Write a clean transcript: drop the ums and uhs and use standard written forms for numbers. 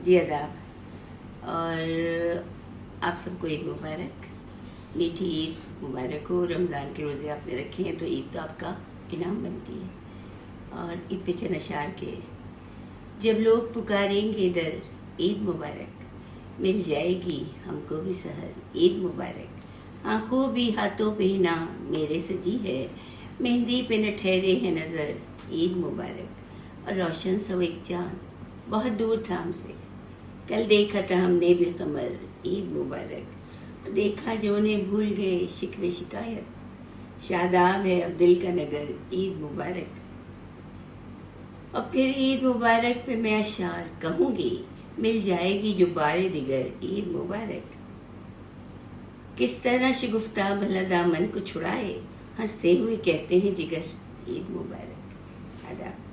जी आदाब। और आप सबको ईद मुबारक। मीठी ईद मुबारक हो। रमज़ान के रोज़े आपने रखे हैं तो ईद तो आपका इनाम बनती है। और ईद पे चंद अशार के, जब लोग पुकारेंगे दर ईद मुबारक, मिल जाएगी हमको भी सहर ईद मुबारक। आँखों भी हाथों पे ना मेरे सजी है, मेहंदी पे न ठहरे हैं नज़र ईद मुबारक। और रोशन सा एक चाँद बहुत दूर था हमसे, कल देखा था हमने बिलकमर ईद मुबारक। देखा जो उन्हें भूल गए शिकवे शिकायत, शादाब है अब दिल का नगर ईद मुबारक। और फिर ईद मुबारक पे मैं अशार कहूँगी, मिल जाएगी जो बारे दिगर ईद मुबारक। किस तरह शगुफ्ता भला दामन को छुड़ाए, हंसते हुए कहते हैं जिगर ईद मुबारक। आदाब।